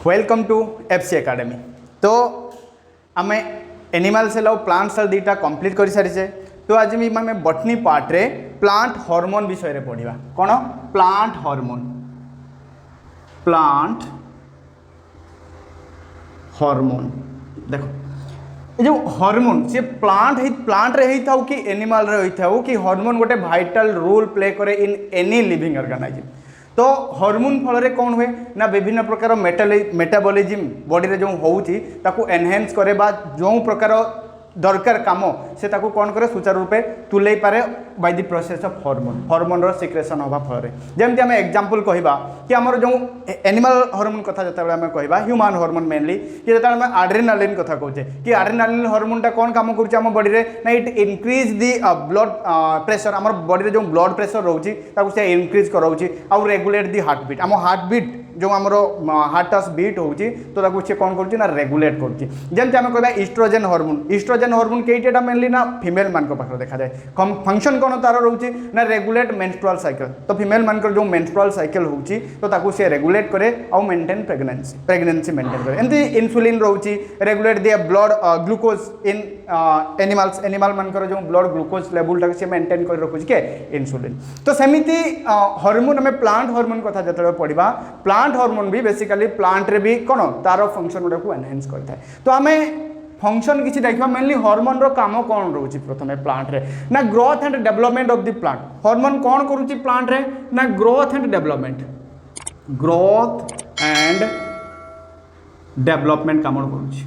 Welcome to FC academy. तो आम animal cell और प्लांट सेल दुईटा कंप्लीट कर सारी। तो आज आम बटनी पार्ट रे प्लांट हार्मोन विषय रे पढ़ा। कौन प्लांट हार्मोन देखो ये जो हार्मोन सी प्लांट रे होता कि एनिमल रे होता कि हार्मोन गोटे वाइटल रोल प्ले करे इन एनी लिविंग ऑर्गेनाइजम। तो हार्मोन फल कौन हुए ना विभिन्न प्रकार मेटाबॉलिज्म बॉडी रे जो होउची ताकू एनहेंस करे बा जो प्रकार दरकार काम से ताकू कौन करे सुचारू रूपे तुले पारे by the process of hormone रो सिक्रेशन होबा फल जेमती आम एग्जांपल कहबा कि हमर जो एनिमल हार्मोन कथा जतबे आम कहबा ह्यूमन हार्मोन मेनली कि जतबे आम एड्रेनालिन कथा कहूचे कि एड्रेनालिन हार्मोन टा कौन काम करूचे हम बॉडी रे ना it increase the blood pressure. हमर बॉडी रे जो ब्लड प्रेशर रहउची ताकू से इंक्रीज कराउची और रेगुलेट द हार्ट बीट। हम हार्ट बीट जो आमर हार्ट बीट होउची तो ताकू से कौन करूची ना रेगुलेट करूची। जेमती आम कहबा ईस्ट्रोजन हार्मोन केटा मेनली ना फीमेल मान पाखे देखा जाए। फंक्शन कौन तार रोचे ना रेगुलेट मेंस्ट्रुअल साइकिल। तो फीमेल मान जो मेंस्ट्रुअल साइकिल होची तो ताकू से रेगुलेट करे और मेंटेन प्रेगनेंसी मेंटेन करे। एमती इन्सुलिन रोची रेगुलेट दिए ब्लड ग्लूकोज इन एनिमल मान जो ब्लड ग्लूकोज लेवल से मेंटेन कर रखुची के इन्सुलिन। तो सेमिति हार्मोन आम प्लांट हार्मोन कथा जो पढ़ा प्लांट हार्मोन भी बेसिकली प्लांट रे भी कौन तार फंक्शन गुड़ा को एनहेंस करता है। तो आम फंक्शन किसी देखा मेनली हार्मोन रो काम कौन रोची प्रथम प्लांट रे ना growth and development of the plant. Hormone कौन करूची प्लांट रे ना ग्रोथ एंड डेवलपमेंट काम करूची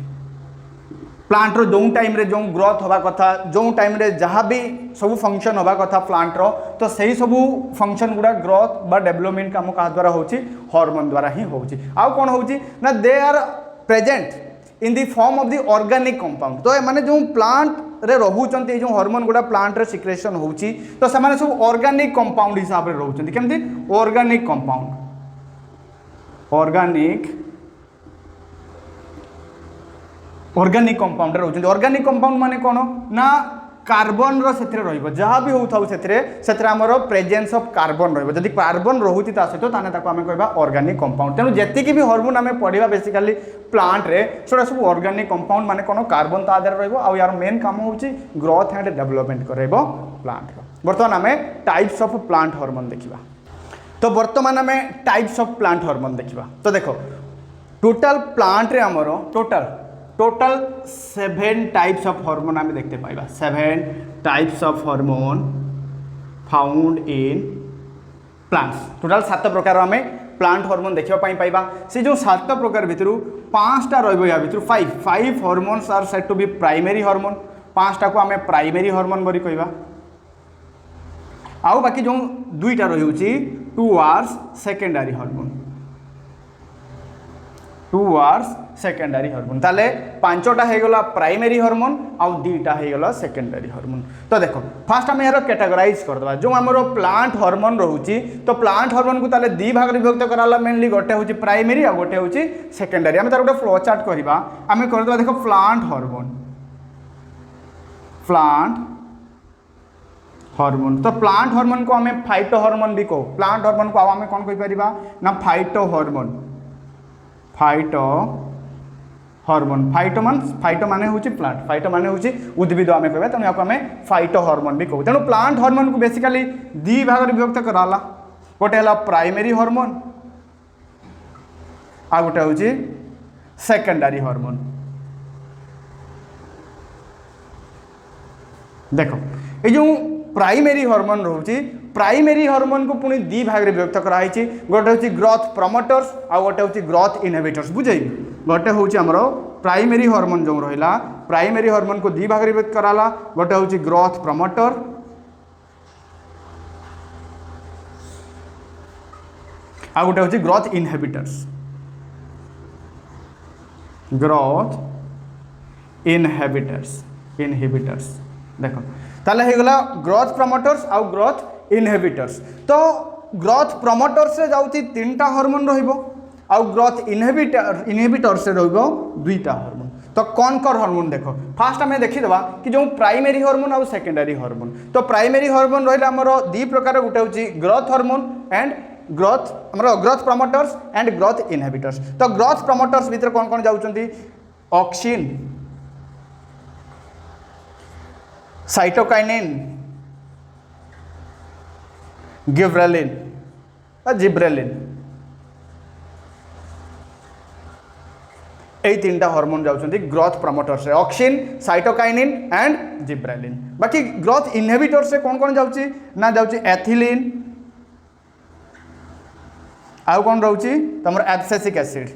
प्लांट रो जो टाइम रे जो ग्रोथ होबा कथा जो टाइम रे जहाँ भी सब फंक्शन होबा कथा प्लांट रो तो सही सब फंक्शन गुड़ा ग्रोथ बा डेवलपमेंट काम क्या द्वारा होची हार्मोन द्वारा ही होची। आउ कौन होची ना they are present in the form of the organic compound. तो माने जो प्लांट रे रहउचंती जो हार्मोन गुड़ा प्लांट रे सिक्रेशन होची तो से माने सब ऑर्गेनिक कंपाउंड हिसाब रे रहउचंती। केमती ऑर्गेनिक कंपाउंड रे रहउचंती। ऑर्गेनिक कंपाउंड माने कोन ना कार्बन रो सेथरे रहइबो जहाँ भी होउथाउ सेथरे हमर प्रेजेंस ऑफ कार्बन रहइबो। जदि कार्बन रहुची ता सहित ताने ताको आमे कहबा ऑर्गेनिक कंपाउंड। तेनु जेतिकी भी हार्मोन आमे पढिबा बेसिकली प्लांट रे सोडा सब ऑर्गेनिक कंपाउंड माने कोन कार्बन ता आधार रहइबो आ यार मेन काम होउची ग्रोथ एंड डेवलपमेंट करइबो प्लांट रो। वर्तमान आमे टाइप्स ऑफ प्लांट हार्मोन देखिबा। तो वर्तमान आमे टाइप्स ऑफ प्लांट हार्मोन देखिबा। तो देखो टोटल प्लांट रे हमरो टोटल 7 टाइप्स ऑफ हार्मोन आम देखते पाइबा। 7 types of hormone found in plants. Total 7 प्रकार आम प्लांट हार्मोन देखा पाइबा। से जो 7 प्रकार भितर 5टा रहा भितर 5 hormones are said to be primary hormone. 5टा को आम प्राइमरी हार्मोन बोली कहबा। आउ बाकी जो 2टा रही 2 आर्स सेकेंडरी हार्मोन। 2 आर्स सेकेंडरी हार्मोन। ताले 5टा होगला प्राइमरी हार्मोन आउ 2टा होगला सेकेंडरी हार्मोन। तो देखो फास्ट आम यार कैटेगराइज करदे जो आमर प्लांट हार्मोन रोची तो प्लांट हार्मोन को ताले 2 भाग विभक्त कराला मेनली गोटे होची प्राइमरी आ गोटे होची सेकेंडरी। आम तार गोटे फ्लो चार्ट करबा आम करदे देखो प्लांट हार्मोन। तो प्लांट हार्मोन को आम फाइटो हार्मोन भी कहो। प्लांट हार्मोन को आम कौन कहि परिबा ना फाइटो हार्मोन। फाइटो माने होची प्लांट। फाइटो माने होची उद्भिद आमे कहबा तेनु याको आमे फाइटो हार्मोन भी कहू। तेनु प्लांट हार्मोन को बेसिकली 2 भाग रे विभक्त कराला। गोटे हला प्राइमरी हार्मोन आ गोटे होची सेकेंडरी हार्मोन। देखो ए जो प्राइमरी हार्मोन रोची प्राइमरी हार्मोन को पुणी 2 भाग रे विभक्त कराई। गोटे होची ग्रोथ प्रमोटर्स आ गोटे होची ग्रोथ इनहिबिटर्स। बुझाई गोटे होची हमरो प्राइमरी हार्मोन जो रहिला प्राइमरी हार्मोन को 2 भाग रे विभक्त कराला। गोटे होची ग्रोथ प्रमोटर आ गोटे होची ग्रोथ इनहिबिटर्स। देखो ताले हे गला ग्रोथ प्रमोटर्स आ ग्रोथ इनहिबिटर्स। तो ग्रोथ प्रमोटर्स से जाउची 3टा हार्मोन रहिबो आ ग्रोथ इनहिबिटर्स से रहिबो 2टा हार्मोन। तो कौन हार्मोन देखो फास्ट आम देखीदे कि जो प्राइमरी हार्मोन और सेकेंडरी हार्मोन। तो प्राइमरी हार्मोन रहा आमर 2 प्रकार गोटे होची ग्रोथ हार्मोन एंड ग्रोथ हमरो growth promoters and growth inhibitors. तो ग्रोथ प्रमोटर्स भीतर कौन कौन जाउछंती ऑक्सिन साइटोकाइनिन गिबरेलिन और जिब्रेलिन এই তিনটা হরমোন যাচ্ছেন growth promoters auxin cytokinin and gibberellin. বাকি গ্রোথ ইনহিবিটর্স কোন কোন যাচ্ছে না যাচ্ছে এথিলিন आउ कौन रोचे तुम एब्सेसिक एसिड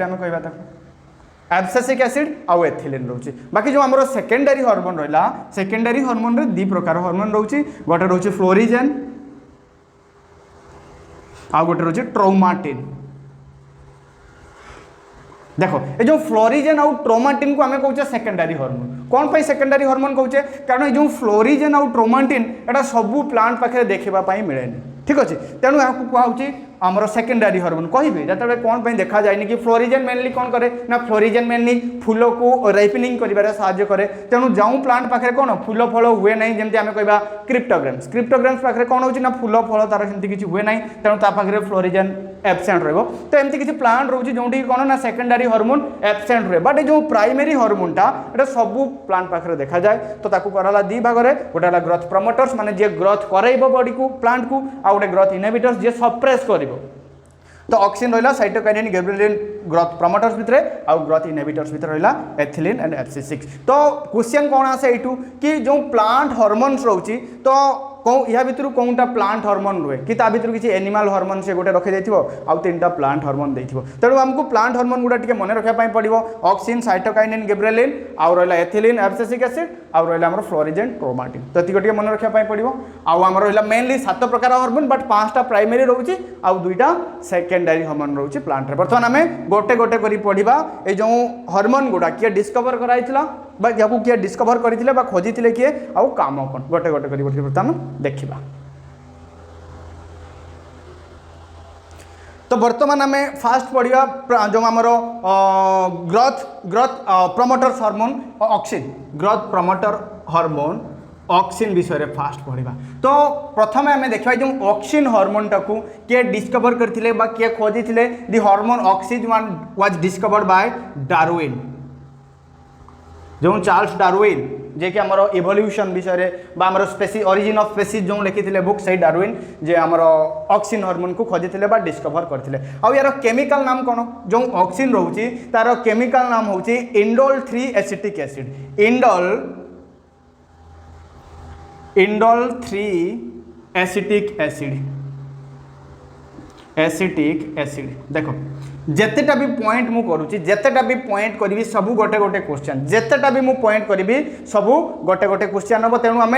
आम कहवा एब्सेसिक एसिड आउ एथिलीन रोचे। बाकी जो आमर सेकेंडरी हार्मोन रहा सेकेंडरी हार्मोन रे दी प्रकार हार्मोन रोचे गोटे रोचे फ्लोरिजेन आउ गोटे रोचे ट्रोमाटिन। देखो ये जो फ्लोरिजेन आउ ट्रोमाटिन को आम कहे सेकेंडरी हार्मोन कौन पे सेकेंडरी हार्मोन कहे कारण ये जो फ्लोरिजेन आउ ट्रोमाटिन एटा सबू प्लांट पाखे देखापी मिले ठीक अच्छे तेणु यहाँ कहुच्छी आमर सेकेंडरी हार्मोन कहे जो कौन पे देखा जाए कि फ्लोरिजेन मेनली कौन करे ना फ्लोरिजेन मेनली फूल को रिपनिंग कर साहाय्य करे तेणु जो प्लांट पाखे कौन फूल फल हुए ना जमी आम कह क्रिप्टोग्राम्स क्रिप्टोग्राम्स पाखे कौन हो फूल फल तार सेमती किसी हुए ना तेणु पाखे फ्लोरिजेन एब्सेंट रही तो एमती किसी प्लांट रोचे जो कौन ना सेकेंडरी हार्मोन एब्सेंट हुए बट जो प्राइमरी हार्मोनटा एटा सब प्लांट पाखे देखा जाए तो ताकू कराला दी भाग में गोटे ग्रोथ प्रमोटर्स माने जे ग्रोथ कराइबो बॉडी को प्लांट को आ गोटे ग्रोथ इनहिबिटर्स जे सप्रेस करिवो। तो ऑक्सिन रहा साइटोकाइनिन गिबरेलिन ग्रोथ प्रमोटर्स भितर आउ ग्रोथ इनहिबिटर्स भितर रहा एथिलीन एंड एब्सिसिक। तो क्वेश्चन कौन आसे एठू कि जो प्लांट हार्मोन्स रोची तो कौन या भितर कौनटा प्लांट हार्मोन रुए कि ता भितर किसी एनिमल हार्मोन से गोटे रखी देथिबो आउ तीनटा प्लांट हार्मोन देथिबो तेणु हमको प्लांट हार्मोन गुडा टिके मन रखा पई पड़िबो ऑक्सिन साइटोकाइनिन गिबरेलिन आउ रहा एथिलीन एब्सिसिक एसिड आउ रहा हमर फ्लोरिजेन ट्रोमाटिन तो एतिक टिके मन रखा पई पड़िबो आउ हमर रहा मेनली 7 प्रकार हार्मोन बट 5टा प्राइमरी रोची आउ 2टा सेकेंडरी हार्मोन रोची प्लांट रे। बर्तमान आमे गोटे गोटे करी पढ़िबा ए जो हार्मोन गुडा किए डिस्कवर कराइथिला बा याकू किए डिस्कवर करथिले बा खोजिथिले किए आउ काम कोन गोटे गोटे करी बर्तमान देखिबा। तो बर्तमान आम फास्ट पढ़ा जो आमर growth growth promoters hormone auxin growth promoter hormone auxin विषय रे फास्ट पढ़ा। तो प्रथम आम देखा जो ऑक्सिन हार्मोन टाकू किए डिस्कवर करथिले बा किए खोजिथिले the hormone auxin was discovered by Darwin जो चार्ल्स डार्विन जे कि आमर इवोल्यूशन विषय रे आमर स्पेसी ओरिजिन ऑफ स्पेसीज जो लिखिथिले बुक से डार्विन जे आमर ऑक्सिन हार्मोन को खोजिथिले बा डिस्कवर करथिले। आ यार केमिकल नाम कोन जो ऑक्सिन रहउची तार केमिकल नाम होउची indole 3 acetic acid indole 3 acetic acid. देखो जितेटा भी पॉइंट मु करूची जितेटा भी पॉइंट करी सब गोटे गोटे क्वेश्चन जितेटा भी मु पॉइंट करी सब गोटे गोटे क्वेश्चन हम तेणु आम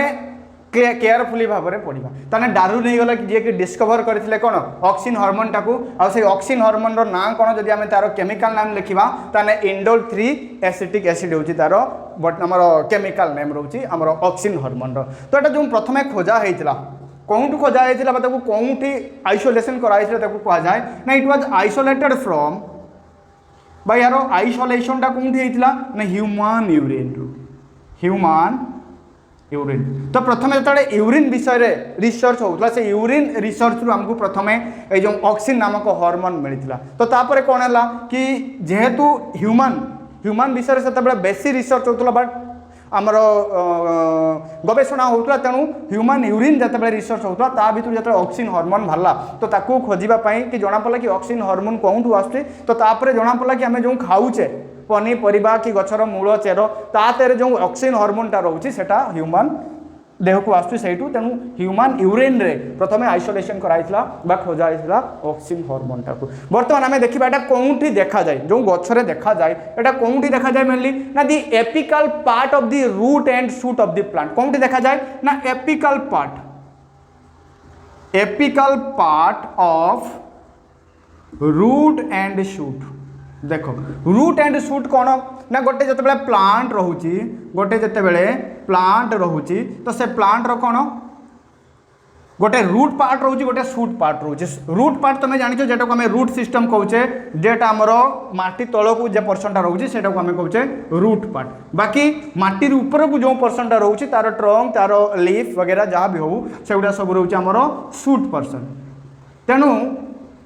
केयरफुली भाव में पढ़ा ताने डार्विन नहीं गला जी कि डिस्कवर करथिले कोन ऑक्सिन हार्मोन टाकू आ से ऑक्सिन हार्मोन रो नाम कोन जदि आम तार केमिकल नाम लिखिबा ताने इंडोल 3 एसिटिक एसिड होची तार बट हमर केमिकल नेम रहउची हमर ऑक्सिन हार्मोन रो। तो एटा जो प्रथमे खोजा हेतिला कौन खोजा जाता कौटी आइसोलेशन कराई कह जाए ना it was isolated from by यार आइसोलेशन टा कौटी होता ना ह्यूमन यूरिन। तो प्रथम जो यूरिन विषय रे रिसर्च होता से यूरिन रिसर्च रु हमको प्रथमे ये जो ऑक्सिन नामक हार्मोन मिलता। तो तापर कौन है कि जेहेतु ह्यूमन विषय से बेसी रिसर्च होता बट आमर गवेषणा होता तेणु ह्यूमन यूरिन जिते रिसर्च होता ता भर जो ऑक्सिन हार्मोन बाहर तो ताकू खोजापी कि जना पड़ा कि ऑक्सिन हार्मोन कौटू आसुचे तो तापर जना पड़ा कि आम जो खाऊचे पनीपरिया कि गछर मूल चेर तार जो ऑक्सिन हार्मोनटा रोचे सेटा ह्यूमन देह को आसुचे सेठू तेणु ह्यूमन यूरिन रे प्रथमे आइसोलेशन कराइथिला बा खोजाइथिला ऑक्सिन हार्मोनटा को। बर्तमान आम देखा एटा कौटी देखा जाए जो गछरे देखा जाए एटा कौटी देखा जाए मेनली ना the apical part of the root and shoot of the plant कौटी देखा जाए ना apical part of root and shoot. देखो रूट एंड शूट कौन ना गोटे जिते प्लांट रोची गोटे जिते प्लांट रोची तो से प्लांट रो कौन गोटे रूट पार्ट रोचे गोटे सूट पार्ट रोचे रूट पार्ट तुम जान जेटा को आम रूट सिस्टम कहचे जेटा आमर माटी तलक जो पर्सनटा रोचे सेटा को आम कहचे रूट पार्ट बाकी माटी ऊपर को जो पर्सनटा रोचे तार ट्रंक तार लीफ वगैरह जहाँ भी हो सेगुड़ा सब रोचे आमर सूट पर्सन तेणु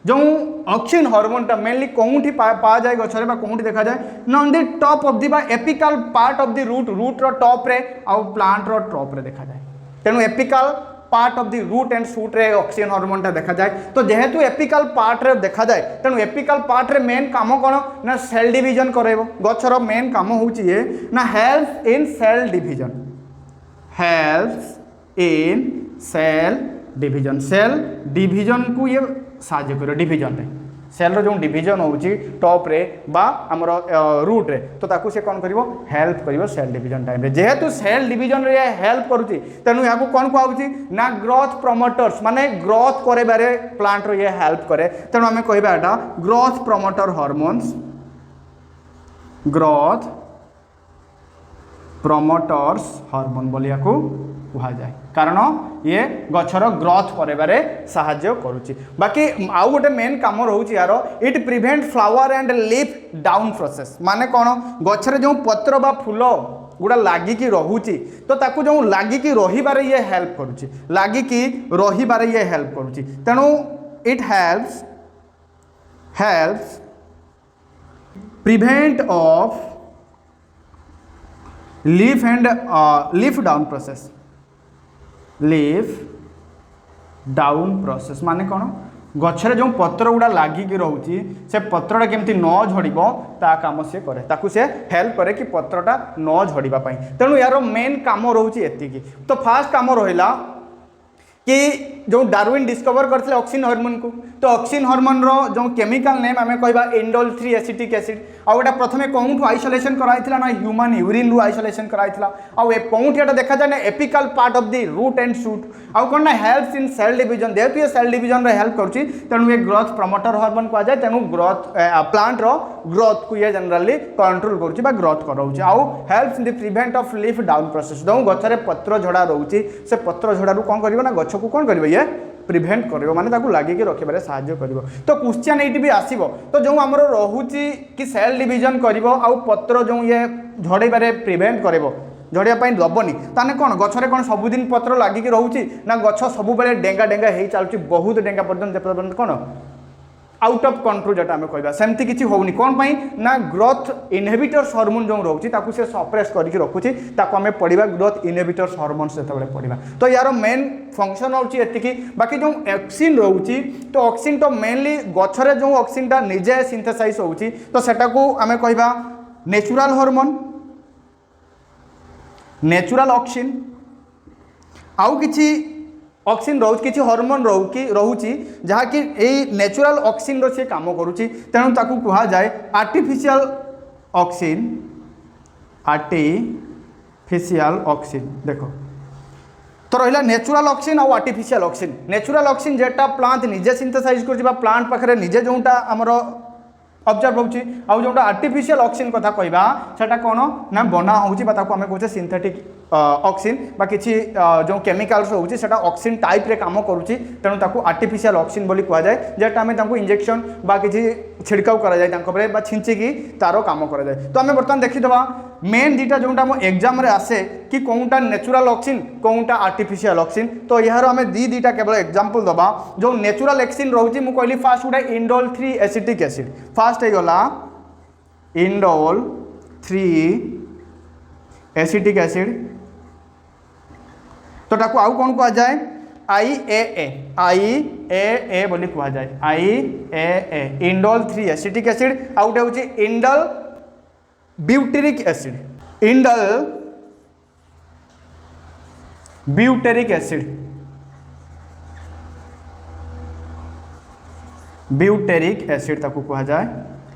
जो ऑक्सीजन हार्मोनटा मेनली कौटी पा जाए गचरे कौटी देखा जाए ना on the top of the apical part of the root रो टॉप रे आउ प्लांट रो टॉप रे देखा जाए तेणु apical part of the root and shoot रे ऑक्सीजन हार्मोनटा देखा जाए तो जेहेतु एपिकल पार्ट रे देखा जाए तेणु एपिकल पार्ट रे मेन काम कौन ना सेल डिवीजन करेबो गछर मेन काम होउची ये ना help in cell division cell division को ये साहाय्य कर डिवीजन रे सेल रो जो डिवीजन होउची टॉप रे बा हमर रूट रे तो ताकू से कौन करिवो हेल्प करिवो सेल डिवीजन टाइम रे जेहेतु सेल डिवीजन रे हेल्प करूची तेनु याकू कौन कहउची ना ग्रोथ प्रमोटर्स माने ग्रोथ करे बारे प्लांट रो ये हेल्प करे तेनु हमें कहबा एटा growth promoter hormones growth promoters hormone बोली याकू कहा जाए कारण ये गछर ग्रोथ करेबारे साहाय्य करुच्ची बाकी आउ गोटे मेन काम रोचे यार it prevent flower and leaf down process माने कौन गछरे जो पत्र बा फूल गुड़ा लागिकी रोचे तो ताकू जो लागिकी रहिबारे ये हेल्प करुच्ची लागिकी रहिबारे ये हेल्प करुच्ची तेणु it helps prevent of leaf down process leaf down process माने कौन गछरे जो पत्र गुड़ा लागिकी रोचे से पत्रटा केमती न झड़ब ता काम से करे ताकू से हेल्प करे कि पत्रटा न झड़िबा पई तेणु यार मेन काम रोचे एतिकी तो फास्ट काम रहिला कि जो डार्विन डिस्कवर करते ऑक्सीजन हार्मोन को तो ऑक्सीजन हार्मोन रो जो केमिकल नेम आम कहबा इंडोल 3 एसिटिक एसिड आ गोटा प्रथमे कौटू आइसोलेशन कराइथिला ना ह्यूमन यूरिन रु आइसोलेशन कराइथिला आ कौटी एटा देखा जाए ना apical part of the root and shoot आ कोन ना हेल्प्स इन सेल डिवीजन जेहेतु ये सेल डिवीजन रे हेल्प करूची तेणु ये ग्रोथ प्रमोटर हार्मोन कहा जाए तेणु ग्रोथ प्लांट रो ग्रोथ को ये जनरली कंट्रोल करूची बा ग्रोथ कराउची आ helps in the prevent of leaf down process जो गछरे पत्र झड़ा रोची से पत्र झड़ा रु कोन करबो ना गछ को कोन करबो ये प्रिवेंट करिवो माने ताकू लागिकी रखिबारे साहाय्य करिवो तो क्वेश्चन एटी भी आसीबो तो जो हमर रहुची कि सेल डिवीजन करिवो आ पत्र जो ये झड़ैबारे प्रिवेंट करिवो झड़िया पाई दबनी ताने कौन गछरे कौन सबुदिन पत्र लागिकी रोची ना गछ सब बेले डेंगा डेंगा हे चलुची बहुत डेंगा पर्यंत कौन आउट ऑफ कंट्रोल जेटा आम कहबा सेमती किछि होउनी कोन पई ना ग्रोथ इनहिबिटर्स हार्मोन जो रोची ताकू से सप्रेस करके रखुची ताकू आम पढ़िबा ग्रोथ इनहिबिटर्स हार्मोन्स जेतबेले पढ़िबा तो यार मेन फंक्शन होउची एतिकी बाकी जो ऑक्सीजन रोची तो ऑक्सीजन तो मेनली गछरे जो ऑक्सीजनटा निजे सिंथेसाइज होउची तो सेटा को आम कहबा नेचुरल हार्मोन नेचुरल ऑक्सीजन आउ किछि ऑक्सीजन रोच किसी हार्मोन रोची जहाँकि नेचुरल ऑक्सीजन से काम करुच्ची तेणु ताकू कहा जाए आर्टिफिशियल ऑक्सीजन देख तो रहा नेचुरल ऑक्सीजन और आर्टिफिशियल ऑक्सीजन जेटा प्लांट निजे सिंथेसाइज कर प्लांट पाखे निजे जोटा आमर ऑब्जर्व होची आउ जोटा आर्टिफिशियल ऑक्सीजन कथा कहबा सेटा कोन ना बना होची बा ताको हमें कहते सिंथेटिक ऑक्सीजन बा किछि जो केमिकल्स होची सेटा ऑक्सीजन टाइप रे काम करूची तेणु ताको आर्टिफिशियल ऑक्सीजन बोली कहा जाए जेटा हमें ताको इंजेक्शन बा किछि छिड़काव करा जाए तांको परे बा छिंची की तारो काम करा जाए तो हमें बर्तमान देखि दबा मेन दीटा जोटा मो एग्जाम रे आसे कि कोनटा नेचुरल ऑक्सीजन कोनटा आर्टिफिशियल ऑक्सीजन तो यार हमें दीटा केवल एग्जांपल दबा जो नेचुरल ऑक्सीजन रोची मु कहली फास्ट उडा इंडोल 3 एसिटिक एसिड फास्ट गला इंडोल 3 एसिटिक एसिड तो ताको आउ कौन कहा जाए IAA बोली कहा जाए IAA इंडोल 3 एसिटिक एसिड आउटे होची indole butyric acid butyric acid ताको कहा जाए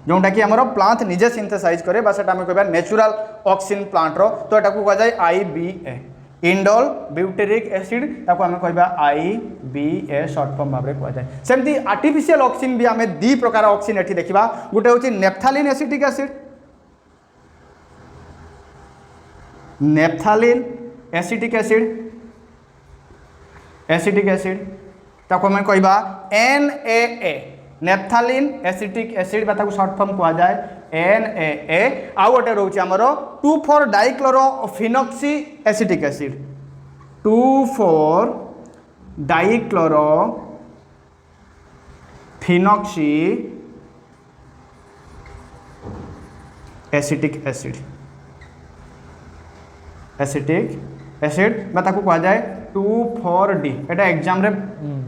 जोटा कि आमर प्लांट निजे सिंथेसाइज करे बा सेटा हमें कहबा नेचुरल ऑक्सीजन प्लांट रो तो एटा को कहा जाए IBA इंडोल ब्यूटेरिक एसिड ताको हमें कहबा IBA शॉर्ट फॉर्म भाबरे कहा जाए सेमती आर्टिफिशियल ऑक्सीजन भी हमें दी प्रकार ऑक्सीजन एठी देखिबा गुटे होची naphthalene acetic acid acetic acid ताको आम कहवा NaA नेप्थालिन एसिटिक एसिड ताको शॉर्ट फॉर्म कह जाए NaA। आउ गोटे रोचे आमर 2,4 dichlorophenoxy acetic acid 2,4 dichlorophenoxy acetic acid ताको कह जाए 2,4-D। एटा एग्जाम रे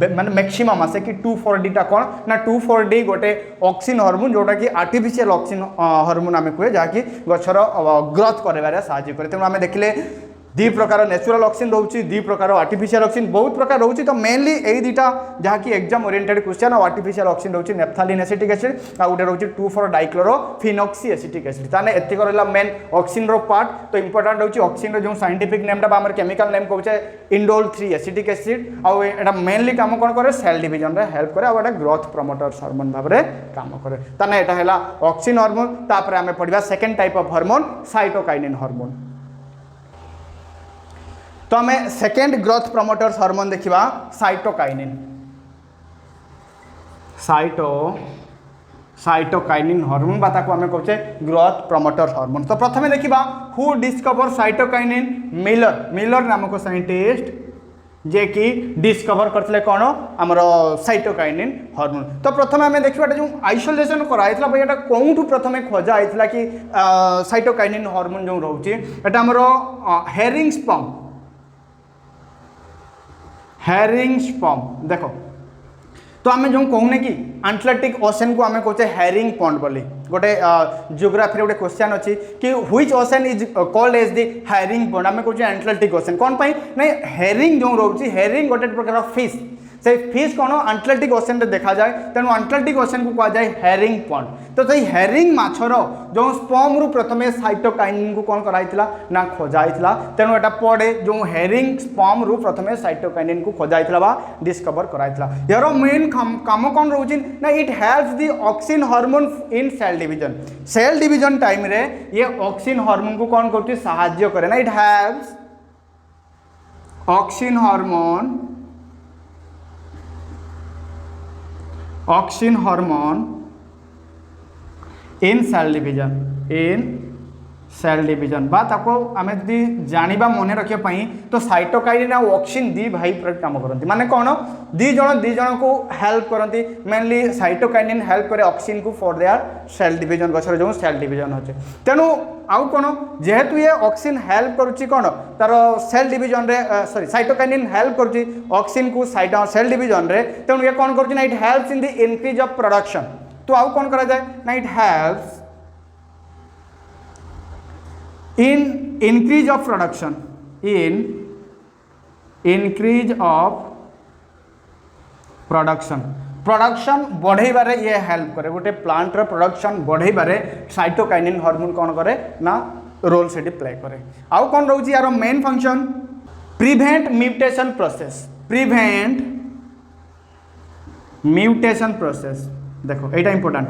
माने मैक्सिमम आसे कि 2,4-D टा कौन ना 2,4-D गोटे ऑक्सिन हार्मोन जोटा कि आर्टिफिशियल ऑक्सिन हार्मोन आमे कहे जहाँकि गछर ग्रोथ करबारे साहाय्य करे। तेणु आमे देखिले दी प्रकार नेचुरल ऑक्सिन रोचे दी प्रकार आर्टिफिशियल ऑक्सिन बहुत प्रकार रोचे। तो मेनली यही दुटा जहाँकि एग्जाम ओरिएंटेड क्वेश्चन और आर्टिफिशियल ऑक्सिन रोचे नेप्थालिन एसिटिक एसिड आ गोटे रोचे 2,4 डाइक्लोरोफिनॉक्सी एसिटिक एसिड। ताने एतिक रहला मेन ऑक्सिन रो पार्ट। तो इंपोर्टेंट होची ऑक्सिन रो जो साइंटिफिक नेम टा हमर केमिकल नेम कहउचे इंडोल 3 एसिटिक एसिड आ एटा मेनली काम कोन करे सेल डिवीजन रे हेल्प करे आ एटा ग्रोथ प्रमोटर हार्मोन भाव रे काम करे। ताने एटा हैला ऑक्सिन हार्मोन। तापर हमें पढिबा second type of hormone cytokinin hormone. तो हमें सेकेंड ग्रोथ प्रमोटर्स हार्मोन देखिबा साइटोकाइनिन साइटोकाइनिन हार्मोन बाता को हमें कहचे ग्रोथ प्रमोटर हार्मोन। तो प्रथमे देखिबा हु डिस्कवर साइटोकाइनिन मिलर नामक साइंटिस्ट जे कि डिस्कवर करथिले कोन हमर साइटोकाइनिन हार्मोन। तो प्रथमे हमें देखिबा जो आइसोलेशन कराइतला भाई एटा कोउठु प्रथमे खोजा आइतला कि साइटोकाइनिन हार्मोन जो रहउची एटा हमर हैरिंगस्पम देखो। तो आम जो कहूने कि आंटलार्टिक ओशन को आम कहते हैरिंग पॉन्ड बोली गोटे जियोग्राफी गोटे क्वेश्चन अच्छी कि which ocean is called as the herring pond आम कहते आंटलार्टिक ओशन कौन पाई नहीं हैरिंग जो रोचे हैरिंग गोटे प्रकार फिश से फिश कौन आंटलार्टिक ओशन देखा जाए तेणु आंटलार्टिक ओशन को कह जाए हैरिंग पॉन्ड। तो सही हैरिंग माछर जो स्पर्म रु प्रथमे साइटोकाइनिन को कौन कराइथिला ना खोजाइथिला तेणु एटा पड़े जो हैरिंग स्पर्म रु प्रथमे साइटोकाइनिन को खोजाइथिला बा डिस्कवर कराइथिला। यार मेन काम कौन रोचे ना it helps the auxin hormone in cell division time रे ये ऑक्सिन हार्मोन को कौन करती साहाय्य करे ना it helps auxin hormone in cell division बात आपको आम यदि जाना मन रखापी तो साइटोकाइनिन और ऑक्सिन दी भाई काम करती माने कौन दी जन को हेल्प करती मेनली साइटोकाइनिन हेल्प करे ऑक्सिन को फॉर देयर सेल डिवीजन गछर जो सेल डिवीजन अच्छे। तेणु आउ कौन जेहेतु ये ऑक्सिन हेल्प करुच्ची कौन तार सेल डिवीजन रे सॉरी साइटोकाइनिन हेल्प करुच्ची ऑक्सिन को सेल डिवीजन रे तेणु ये कौन करुच्ची ना it helps in the increase of production. तो आउ कौन करा जाए ना इट हेल्प्स in increase of production production बढ़ेबारे ये हेल्प करे गोटे प्लांट रो प्रोडक्शन बढ़ेबारे साइटोकाइनिन हार्मोन कौन करे ना रोल से प्ले करे। आउ कौन रोची यार main function prevent mutation process देखो एटा इंपोर्टेंट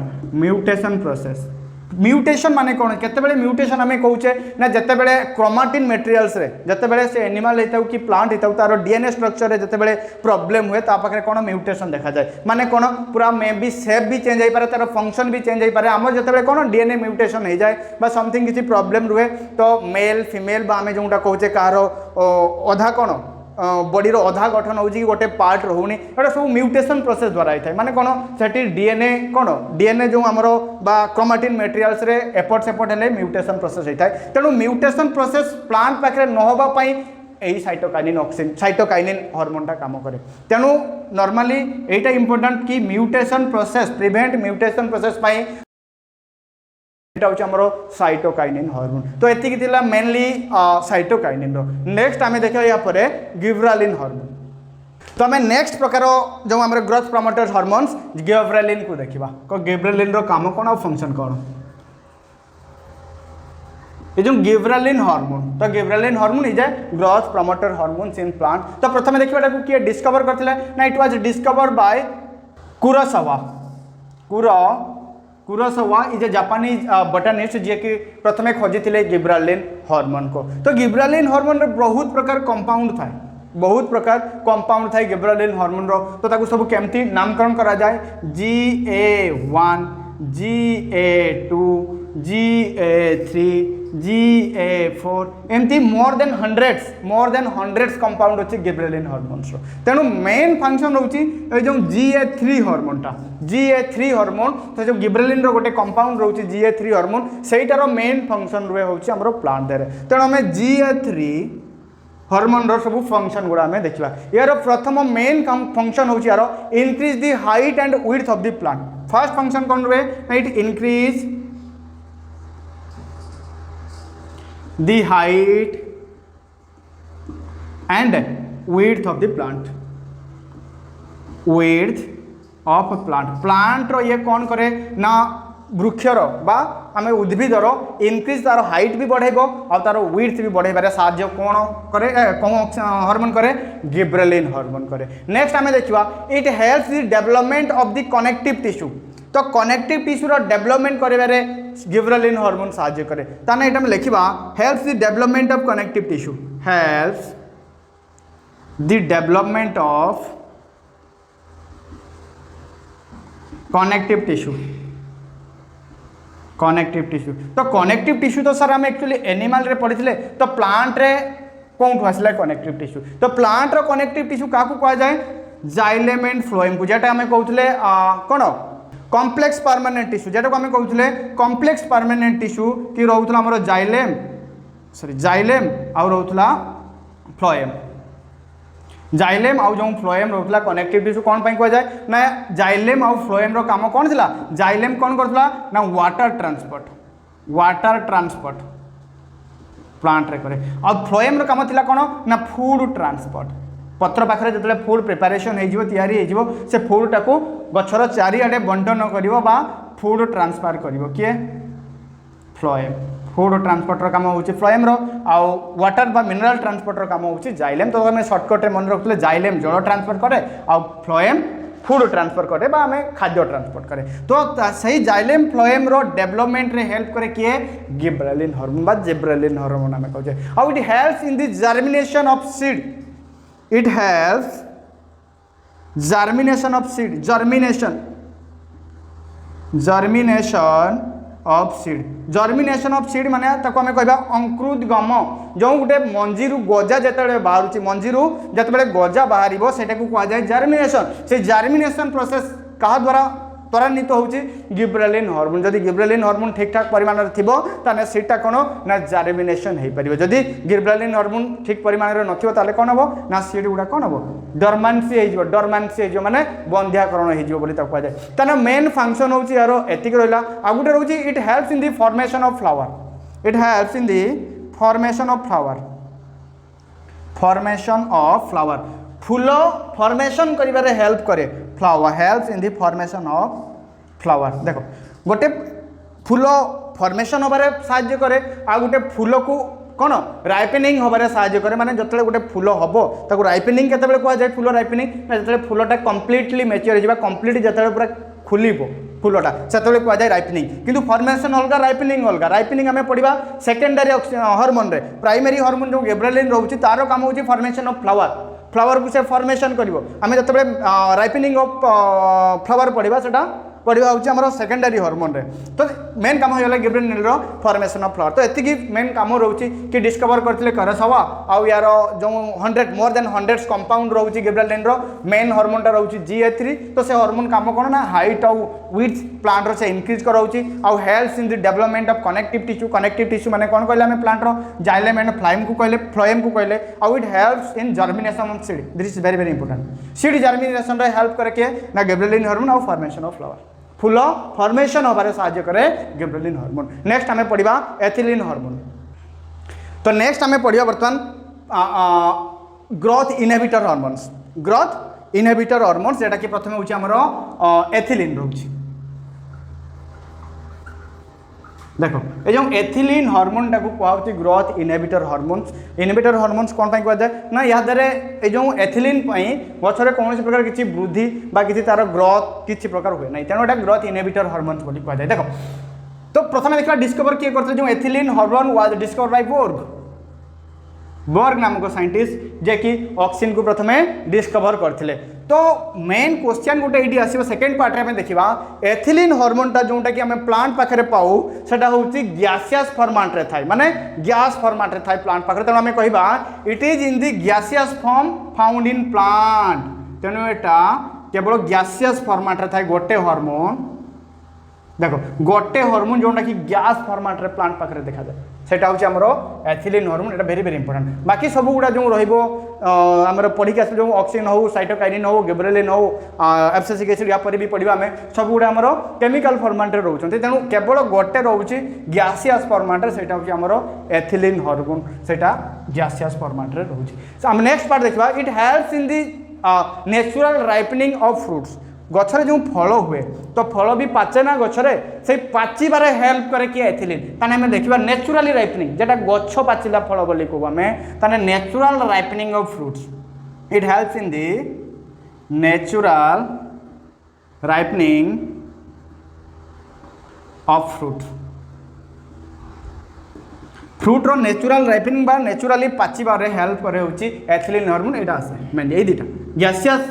म्यूटेशन माने कौन केतेबेले म्यूटेशन आम कहूचे ना जितेबले क्रोमाटिन मेटेरियल्स रे जितेबले से एनिमल होता कि प्लांट होता तार डीएनए स्ट्रक्चर रे जितेबले प्रॉब्लम हुए ता पाखे कौन म्यूटेशन देखा जाए माने कौन पूरा मे बी शेप भी चेंज हो पारे तार फंक्शन भी चेंज हो पारे आम जितेबले कौन डीएनए म्यूटेशन हो जाए बा समथिंग किसी प्रॉब्लम रुहे तो मेल फीमेल बा आम जोटा कहूचे कार अधा कौन बॉडी रो अधा गठन हो गोटे पार्ट रोनी एटा सब म्यूटेशन प्रोसेस द्वारा होता है माने कौन से डीएनए कौन डीएनए जो आमर बा क्रोमाटिन मेटेरियल्स रे एपट सेपट हेले म्यूटेशन प्रोसेस होता है। तेणु म्यूटेशन प्रोसेस प्लांट पाखे नहबा पई यही साइटोकाइनिन हार्मोनटा काम करे। तेणु नॉर्मली एटा इंपोर्टेंट कि mutation process prevent mutation process पाई साइटोकाइनिन हार्मोन। तो एतिकी थिला मेनली साइटोकाइनिन रो। नेक्स्ट आमे देखियो या परे गिबरेलिन हार्मोन। तो आमे नेक्स्ट प्रकार जो हमर ग्रोथ प्रमोटर हार्मोन्स गिबरेलिन को देखिबा को गिबरेलिन रो काम कोन और फंक्शन कोन ये जो गिबरेलिन हार्मोन। तो gibberellin hormone is a growth promoter hormones in plant. तो प्रथमे देखिबा को किए डिस्कवर करथिले ना it was discovered by Kurosawa is a Japanese botanist जे कि प्रथमे खोजी गिबरेलिन हार्मोन को। तो गिबरेलिन हार्मोन रे बहुत प्रकार कंपाउंड थाए बहुत प्रकार कंपाउंड थाए गिबरेलिन हार्मोन रो तो ताकू सब केमती नामकरण करा जाए GA1 GA2 GA3 GA4 एमती मोर देन हंड्रेड्स कंपाउंड अच्छे गिबरेलिन हार्मोन्स तेणु मेन फंक्शन रोचे जो GA3 हार्मोनटा GA3 हार्मोन तो जो गिबरेलिन रो गोटे कंपाउंड रोचे GA3 हार्मोन सेटार मेन फंक्शन रुए होची हमरो प्लांट देरे तेणु आम GA3 हार्मोन रो सब फंक्शन गुड़ा आम देखा यार प्रथम मेन फंक्शन होची यार increase the height and width of the plant first function कौन रुए it increase the height and width of the plant width of plant रो ये कौन करे ना वृक्षर बा आम उद्भिदर इनक्रीज तार हाइट भी बढ़ेबो और तार विड्थ भी बढ़ेबारे साहाय्य कौन करे कौन हार्मोन करे गिबरेलिन हार्मोन करे नेक्स्ट आम देखा it helps the development of the connective tissue तो कनेक्टिव टिश्यूर डेवलपमेंट करेबारे गिबरेलिन हार्मोन साहाय्य करे ताने एटा में लिखिबा helps the development of connective tissue helps the development of connective tissue तो कनेक्टिव टिश्यू तो सर आम एक्चुअली एनिमल रे पढ़ी तो प्लांट रे कौन आसला कनेक्टिव टिश्यू तो प्लांट रो कनेक्टिव टिश्यू क्या कह जाए जाइलेम एंड फ्लोएम को जेटा आम कहते कौन कॉम्प्लेक्स परमानेंट टिश्यू जेटा को आम कहते कॉम्प्लेक्स परमानेंट टिश्यू कि रोला आमर जाइलेम आउ रोला फ्लोएम जाइलेम आउ जो फ्लोएम रोला कनेक्टिव टिश्यू कौन कह जाए ना जाइलेम आउ फ्लोएम रो काम कौन थिला जाइलेम कौन करथला ना वाटर ट्रांसपोर्ट प्लांट रे करे और फ्लोएम रो काम थिला कौन ना फूड ट्रांसपोर्ट पत्र पाखे जो फूड प्रिपारेसन हो से फूड टाक गचर चारिआडे बंटन कर फूड ट्रांसफर कर किए फ्लोएम फूड ट्रांसपोर्टर काम होची फ्लोएम रो आउ वाटर बा मिनरल ट्रांसपोर्टर काम होची जाइलेम तो हमें शॉर्टकट रे मन रखले जाइलेम जल ट्रांसफर करे आउ फ्लोएम फूड ट्रांसफर करे बा हमें खाद्य ट्रांसपोर्ट करे तो सही जाइलेम फ्लोएम रो डेवलपमेंट रे हेल्प करे किए गिबरेलिन हार्मोन बा जिब्रेलिन हार्मोन हमें कहजे आउ it helps in the germination of seed it helps germination of seed germination of seed माने ताको हमें कहबा अंकुरोद्गम जो गोटे मंजीरु गजा जेतेबेले बाहरुची मंजीरु जेतेबेले गजा बाहरिबो सेटा को कहा जाए जर्मिनेशन से जर्मिनेशन प्रोसेस कहा द्वारा त्वरान्वित होची गिबरेलिन हार्मोन जदि गिबरेलिन हार्मोन ठीक ठाक परिमाण रे थिबो ताने सेटा कोन ना जर्मिनेशन हे परिबो जदि गिबरेलिन हार्मोन ठीक परिमाण रे नथिबो ताले कोन हबो ना सीड गुडा कोन हबो डोरमेंसी हे जो माने बंध्याकरण हे जो बोली ताको कहा जाए ताने मेन फंक्शन होची यारो एतिक रहला आ गुटे रहउची it helps in the formation of flower फूल फॉर्मेशन करिबारे हेल्प करे flower helps in the formation of flower देखो गोटे फूल फॉर्मेशन होबारे साहाय्य करे आ गोटे फूल को कौन राइपनिंग होबारे साहाय्य करे माने जतले गोटे फूल हबो ताको राइपनिंग केतेबेले कहा जाए फूल राइपनिंग जतले फूलटा कंप्लीटली मैच्योर हो जाबा कंप्लीट जतले पूरा खुलिबो फूलटा से कह जाए राइपनिंग किंतु फॉर्मेशन अलग राइपनिंग आम पढ़ा सेकेंडरी हार्मोन रे प्राइमरी हार्मोन जो गिबरेलिन रोचे तार काम होची फॉर्मेशन ऑफ फ्लावर को से फॉर्मेशन करिवो आम जतबे राइपनिंग ऑफ फ्लावर पढ़ा से पढ़ा हूँ आम सेकेंडरी हार्मोन रे तो मेन काम होगा गिबरेलिन रो फॉर्मेशन ऑफ फ्लावर तो एति मेन काम रोचे कि डिस्कवर करते करसवा आउ यार जो 100 मोर देन 100 कंपाउंड रोचे गिबरेलिन रो मेन हार्मोनटा रोचे GA3 तो से हार्मोन काम कौन ना हाइट आउ विड्थ प्लांट रो से इंक्रीज कराउची आउ helps in the development of connective tissue माने कौन कहले हमें प्लांट रो जाइलेम एंड फ्लोएम को कहले आउ it helps in germination of seed this is very important seed germination रे हेल्प करे के ना गिबरेलिन हार्मोन आउ फॉर्मेशन ऑफ फ्लावर फूल फॉर्मेशन होबारे साहाय्य करे गिबरेलिन हार्मोन नेक्स्ट आम पढ़ा एथिलीन हार्मोन तो नेक्स्ट आम पढ़ा बर्तमान ग्रोथ इनहिबिटर हार्मोन्स जेटा कि प्रथम होची हमर एथिलीन रोची देखो ये जो एथिलीन हार्मोन टाक कहुच्छी ग्रोथ इनहिबिटर हार्मोन्स कौन कह जाए ना या ये जो एथिलीन गचर कौन प्रकार किसी वृद्धि बा किसी तार ग्रोथ किसी प्रकार हुए ना तेणु यहाँ ग्रोथ इनहिबिटर हार्मोन्स बोली कह जाए देखो तो प्रथम देखा डिस्कवर किए करते जो ethylene hormone was discover by Burg नामक साइंटिस्ट जे कि ऑक्सीजन को प्रथमे डिस्कवर करथिले। तो मेन क्वेश्चन गोटे ये आसो सेकेंड पार्ट में देखा एथिलीन हार्मोनटा जोटा कि आम प्लांट पाखे पाऊ सेटा होची गैसियस फॉर्मेट रे थाए माने गैस फॉर्मेट रे थाए प्लांट पाखे तेणु आम कहबा it is in the gaseous form found in plant तेणु एटा केवल गैसियस फॉर्मेट रे थाए गोटे हार्मोन देखो गोटे हार्मोन जोटा कि गैस फॉर्मेट रे प्लांट पाखे देखा जाए सेटा होची हमरो एथिलीन हार्मोन एटा वेरी वेरी इंपोर्टेंट बाकी सब गुडा जो रहिबो हमर पढ़ी के जो ऑक्सीजन हो साइटोकाइनिन हो गिबरेलिन हो एब्सिसिक एसिड या पर भी पढ़िबा हमें सब गुडा हमरो केमिकल फॉर्मेट रे रहउछन तेणु केवल गोटे रहउची गैसियस फॉर्मेट रे सेटा होची हमरो एथिलीन हार्मोन सेटा गैसियस फॉर्मेट रे रहउची। सो हम नेक्स्ट पार्ट देखबा it helps in the natural ripening of fruits गछरे जो फल हुए तो फल भी पाचे ना गछरे से पाचिबारे हेल्प करे कि एथिलीन ताने हमें देखिबा नेचुरली राइपनिंग जेटा गछ पाचिला फल बोली कहू हमें ताने natural ripening of fruits it helps in the natural ripening of fruit रो नेचुरल राइपनिंग बा नेचुरली पाचिबारे हेल्प करे होची एथिलीन हार्मोन एटा आसे मेन ए दिटा गैसियस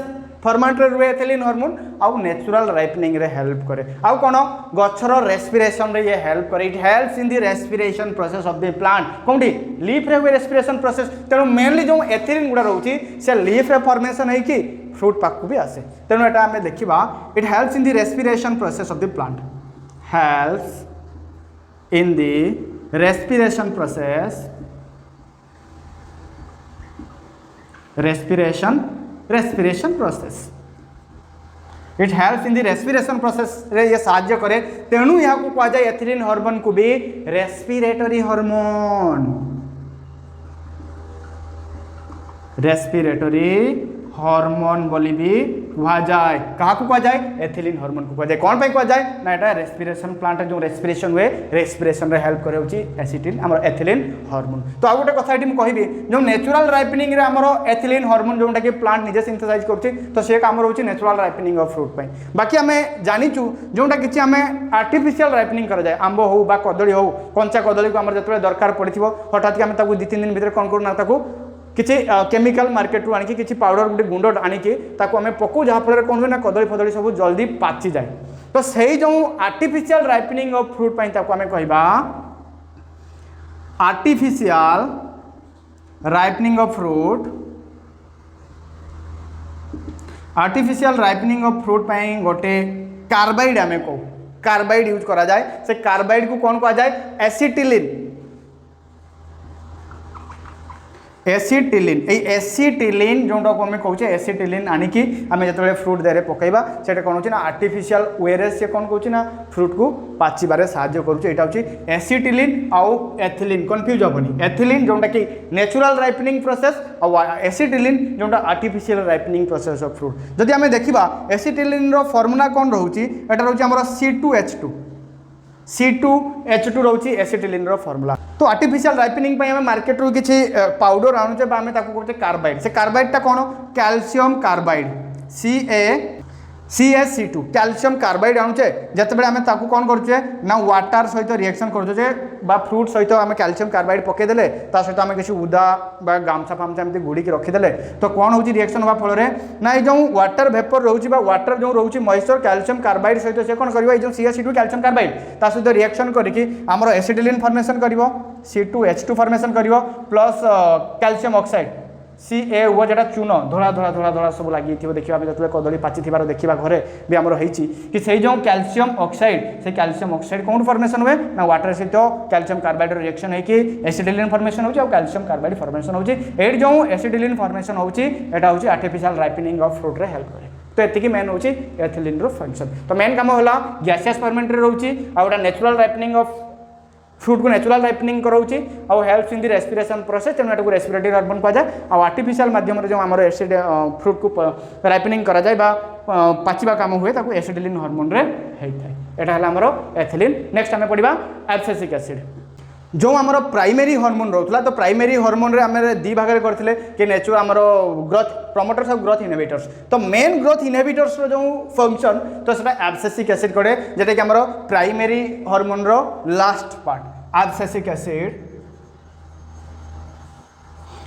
फॉर्मेट रे रुए एथिलीन हार्मोन आउ नेचुरल राइपनिंग रे हेल्प करे आउ कोन गछर रेस्पिरेशन रे ये हेल्प करे it helps in the respiration process of the plant कोंडी लीफ रे हुए रेस्पिरेशन प्रोसेस तेणु मेनली जो एथिलीन गुडा रहउची से लीफ रे फॉर्मेशन है कि फ्रूट पाक को भी आसे तेणु एटा हमें देखिबा it helps in the respiration process of the plant helps in the respiration process respiration process it helps in the respiration process रे ये साहाय्य करे तेणु यहाँ को कहा जाए एथिलीन हार्मोन को भी रेस्पिरेटरी हार्मोन बोली भी कहा जाए कहा को कहा जाए एथिलीन हार्मोन को कहा जाए कौन पे कहा जाए ना एटा रेस्पिरेशन प्लांट जो रेस्पिरेशन हुए रेस्पिरेशन रे हेल्प करे होची एसिटिल हमर एथिलीन हार्मोन। तो आ गोटे कथा एटी म कहबी जो नेचुरल राइपनिंग रे हमर एथिलीन हार्मोन जोटा कि प्लांट निजे सिंथेसाइज करछि तो से काम रहउछि नेचुरल राइपनिंग ऑफ फ्रूट पई बाकी हमें जानिचु जोटा किछि हमें आर्टिफिशियल राइपनिंग करा जाए आंबो हो बा कदली हो कंचा कदली को हमर जतले दरकार पड़िथिबो हठात कि हम ताकू 2-3 दिन भीतर कोन करना ताकू किसी केमिकल मार्केट रू आनिकी किसी पाउडर गोटे गुंड आनिकी ताकू आम पकू जहाँफल कौन हुए ना कदली फदली सब जल्दी पाची जाए तो सही जो आर्टिफिशियल राइपनिंग ऑफ फ्रूट पाई ताकू आम कहबा artificial ripening of fruit artificial ripening of fruit पाई गोटे कार्बाइड आम कहू कार्बाइड यूज करा जाए से कार्बाइड को कौन कहा जाए एसिटिलिन एसिटिलिन एसिटिलिन जोटा को आम कहे एसिटिलिन आनिकी आम जो फ्रूट देहरे पकईबा से कौन हो आर्टिफिशियल वे से कौन कौन ना फ्रूट को पाचिबारे साहाय्य करुचे यहाँ हूँ एसिटिलिन आउ एथिलीन कन्फ्यूज हेनी एथिलीन जोटा कि नेचुरल राइपनिंग प्रोसेस और एसिटिलिन जोटा artificial ripening process of fruit जदि आम देखा एसिटिलिन फर्मुला कौन रोचे एटा रोचे आमर C2H2 रोची एसिटिलिन फर्मुला। तो आर्टिफिशियल राइपनिंग आम मार्केट रू किसी पाउडर आणुचे आम कहते कार्बाइड से कार्बाइडटा कौन calcium carbide CaC2 calcium carbide आणुचे जिते आम कौन करुचे ना वाटर सहित रिएक्शन करुचे फ्रूट सहित आम कैल्शियम कार्बाइड पकईदे ता सहित आम किसी उदा गामछा फामछा एमती गुड़िकी रखीदे तो कौन हो रिएक्शन हवा फल ना ये जो वाटर भेपर रोचे वाटर जो रोचे मॉइस्चर कैल्शियम कार्बाइड सहित से कौन कर CaC2 कैल्शियम कार्बाइड ता सहित रिएक्शन करके आमर एसिटिलिन फॉर्मेशन कर C2H2 फॉर्मेशन कर प्लस कैल्शियम ऑक्साइड CA हुआ जो चून धड़ा धड़ा धड़ा धड़ा सब लगी देखिए आम जो कदली पाची देखा घरे भी आमर होती कि से जो कैल्शियम ऑक्साइड से कैल्शियम ऑक्साइड कौन फॉर्मेशन हुए ना वाटर सहित कैल्शियम कार्बाइड रिएक्शन होगी एसिटिलिन फॉर्मेशन होची और कैल्शियम कार्बाइड फॉर्मेशन होची एट जो एसिटिलिन फॉर्मेशन होची एटा होची आर्टिफिशियल राइपनिंग ऑफ फ्रूट रे हेल्प करे तो एतिकी मेन होची एथिलीन रो फंक्शन। तो मेन काम होला गैसियस फॉर्मेट रे रहउची आ ओटा नेचुरल राइपनिंग ऑफ फ्रूट को नेचुरल राइपनिंग कराऊँगी और helps in the respiration process तेणु एटा रेस्पिरेटरी हार्मोन कहा जाए और आर्टिफिशियल माध्यम जो आम एसिड फ्रूट को राइपनिंग करा जाए पाचिबा काम हुए ताको एसिटिलिन हार्मोन रे होता है एटा हला हमरो एथिलीन। नेक्स्ट आम पढ़ा एब्सिसिक एसिड जो आमर प्राइमेरी हार्मोन रोला तो प्राइमेरी हार्मोन रे आम दी भाग में करते कि नेचुरल आमर growth promoters of growth inhibitors तो मेन ग्रोथ इनहिबिटर्स जो फंक्शन तो सेटा एब्सिसिक एसिड करे जेटा कि आमर प्राइमेरी हार्मोन रो लास्ट पार्ट एब्सिसिक एसिड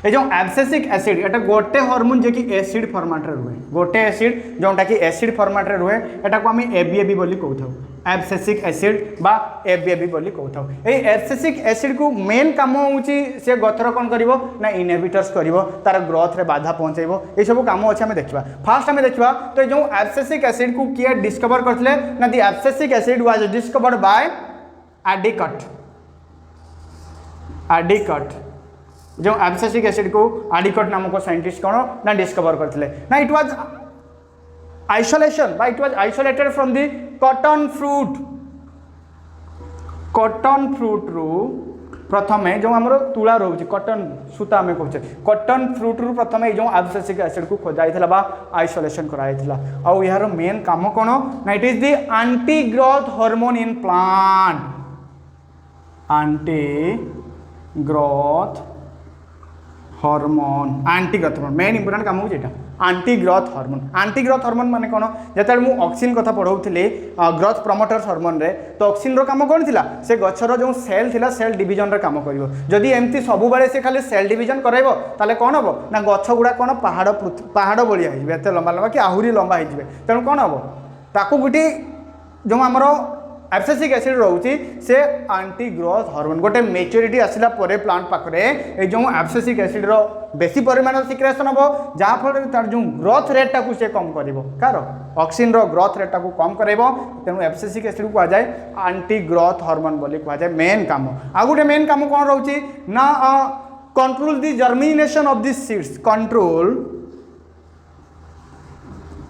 ये जो एब्सेसिक एसिड एटा गोटे हार्मोन जे कि एसिड फॉर्मेट रे रुहे गोटे एसिड जोटा कि एसिड फॉर्मेट रे रुहे एटा को हम एबीएबी बोली कहथाउ एब्सेसिक एसिड बा एबीएबी बोली कहथाउ ए एब्सेसिक एसिड को मेन काम होउची से गथर कोन करिवो ना इनहिबिटर्स करिवो तार ग्रोथ रे बाधा पहुंचाइबो ए सब काम अछि हम देखिबा फास्ट हम देखिबा तो जो एब्सेसिक एसिड को किए डिस्कवर करथले ना the abscisic acid was discovered by Addicott जो एब्सेसिक एसिड को एडिकट नामक साइंटिस्ट कौन ना डिस्कवर करथिले ना इट वाज आइसोलेशन बा it was isolated from the cotton fruit रु प्रथमे जो हमरो तुला रहउची कॉटन सूता हमें कहछे कॉटन फ्रूट रु प्रथमे जो एब्सेसिक एसिड को खोजाइथिला बा आइसोलेशन कराइथिला आ यार मेन काम कोन ना it is the anti growth hormone in plant anti growth hormone anti growth hormone main important काम होता एंटी ग्रोथ हार्मोन माने कौन जिते मुझे ऑक्सिन कथा पढ़ाऊली ग्रोथ प्रमोटर्स हार्मोन रे तो ऑक्सिन रो काम कौन थिला से गछर जो सेल थिला सेल डिवीजन रे काम करिवो जदि एमती सब बेले से खाली सेल डिवीजन कराइबो ताले कौन हबो ना गछ गुडा कौन पहाड़ बलिया होइबे एते लंबा लंबा कि आहुरी लंबा होइबे तेणु कौन हबो ताकू गुटी जो हमरो एब्सेसिक एसिड रोचे से एंटी ग्रोथ हार्मोन गोटे मेच्योरिटी आसला परे प्लांट पाखरे ए जो एब्सेसिक एसिड रो बेसी परिमाण सिक्रेशन हम जहाँ फल तार जो ग्रोथ रेट टाकू से कम करिवो कार ऑक्सिन रो ग्रोथ रेट टाकू कम करेबो तेणु एब्सेसिक एसिड को जाए एंटी ग्रोथ हार्मोन बोली कह जाए मेन काम आ गोटे मेन काम कौन रोचे ना control the germination of the seeds control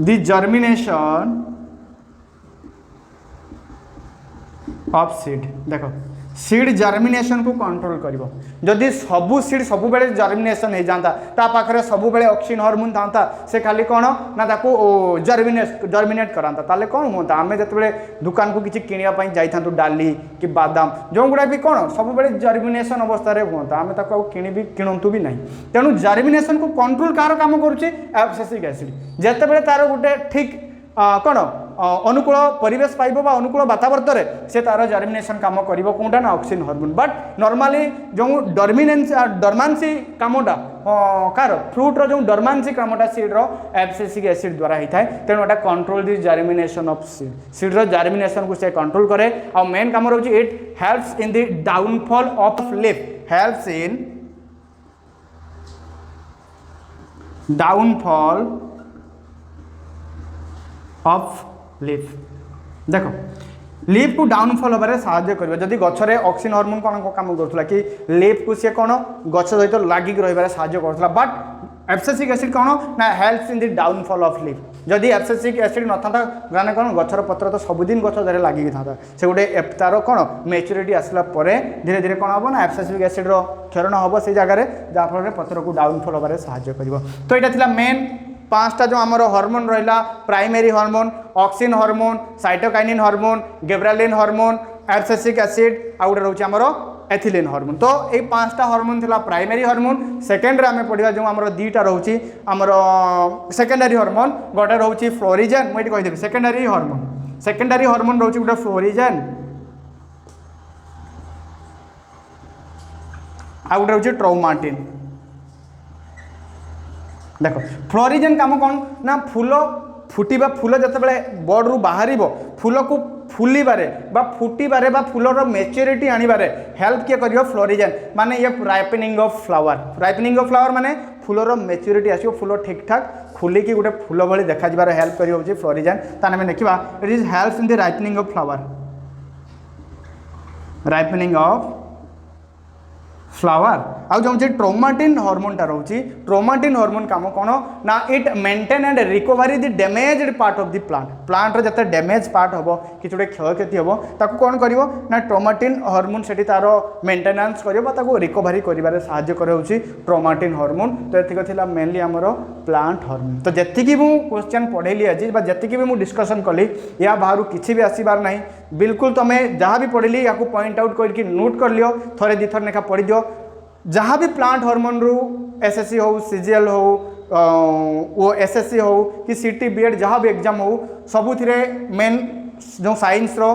the germination of seed देखो सीड जर्मिनेशन को कंट्रोल करिवो जदि सबू सीड सब बेले जर्मिनेशन हो जाता ता पाखरे सब बेले ऑक्सिन हार्मोन था से खाली कौन ना ताको जर्मिनेट कराता ताले कौन होता आम जो दुकान को किसी किनिया जाइथा डाली कि बादाम जो गुड़ा भी कौन सब बेले जर्मिनेशन अवस्था रे होता आम ताको किणवी किणतु भी नहीं तेणु जर्मिनेशन को कंट्रोल कार काम करुचे एब्सेसिक एसिड जेते बेले तार गोटे ठीक कौन अनुकूल परिवेश पाइब बा अनुकूल वातावरण से तार जर्मिनेशन काम करिवो कोनटा ना ऑक्सिन हार्मोन बट नॉर्मली जो डरमांसी कामटा कार फ्रूट रो जो डरमांसी कामटा सीड रो एब्सेसिक एसिड द्वारा होता है तेणु एटा control the germination of seed रो जर्मिनेशन को से कंट्रोल करे और मेन काम रहउची it helps in the downfall of leaf helps in downfall of leaf देखो लीफ को डाउनफॉल होबारे साहाय्य करिवो जदि गछरे ऑक्सिन हार्मोन कोन काम करथला कि लीफ को से कोन गछ सहित लागिक रहिबारे साहाय्य करथला बट एब्सेसिक एसिड कोन ना helps in the downfall of leaf जदि एब्सेसिक एसिड न था गाने कोन गछर पत्र तो सबुदिन गछ धरे लागिक था से गोटे तार कोन मैच्योरिटी आसला परे धीरे धीरे कोन हबो ना एब्सेसिक एसिड रो क्षरण हबो से जगह रे जा फल रे पत्र को डाउनफॉल होबारे साहाय्य करिवो तो एटा थिला मेन पांचटा जो आमर हार्मोन रहा primary hormone auxin hormone cytokinin hormone gibberellin hormone abscisic acid आ गोटे रोचे आमर एथिलीन हार्मोन तो ये पांचटा हार्मोन थिला प्राइमरी हार्मोन सेकेंडरी आम पढ़ा जो आमर दुईटा रोचे आमर सेकेंडरी हार्मोन गोटे रोचे फ्लोरिजेन मुझे कहीदेवी सेकेंडरी हार्मोन रोचे गोटे फ्लोरिजेन आ गोटे रोचे ट्रौमाटिन देखो फ्लोरिजेन काम कौन ना फूल फुटिबा फूल जिते बर्ड रु बाहर फूल को फुलिबारे बा फुटिबारे बा फूलर मैच्योरिटी आनिबारे हेल्प किए करियो फ्लोरिजेन माने ये राइपनिंग ऑफ फ्लावर माने फूलर मैच्योरिटी आसियो फूल ठीक ठाक खुली कि गोटे फूल भली देखा जिबार हेल्प करियो होची फ्लोरिजेन ताने में देखिबा it is helps in the ripening of flower आ जो ट्रोमाटिन हार्मोनटा रोची ट्रोमाटिन हार्मोन काम कौन ना it maintain and recovery the damaged part of the plant रो जते डैमेज पार्ट होबो कि जोटे क्षयक्षति होबो ताकू कौन करिवो ना ट्रोमाटिन हार्मोन सेठी तार मेंटेनेंस करिवो बा ताकू रिकवरी करिबारे सहाय्य करे होची ट्रोमाटिन हार्मोन तो एतिक थिला मेनली हमरो प्लांट हार्मोन तो जतिकी मु क्वेश्चन पढेली आज बा जतिकी भी मु डिस्कशन कली या बाहरु किछि भी आसीबार नाही बिल्कुल तमे जहाँ भी पढ़ली या पॉइंट आउट करके नोट कर लियो थोड़े दी थर लेखा पढ़ी दियो जहाँ भी प्लांट हार्मोन रु एसएससी हो सीजीएल हो वो एसएससी हो कि सीटी बीएड जहाँ भी एग्जाम हो सबुथिरे मेन जो साइंस रो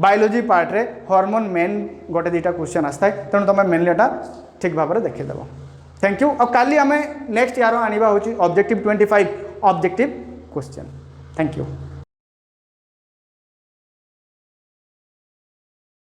बायोलॉजी पार्ट रे हार्मोन मेन गोटे दुईटा क्वेश्चन आसता है तेणु तुम मेनली एटा ठीक भाव में देखीदेव थैंक यू। और काली आम नेक्स्ट यार आने हूँ objective 25 objective question. Thank you.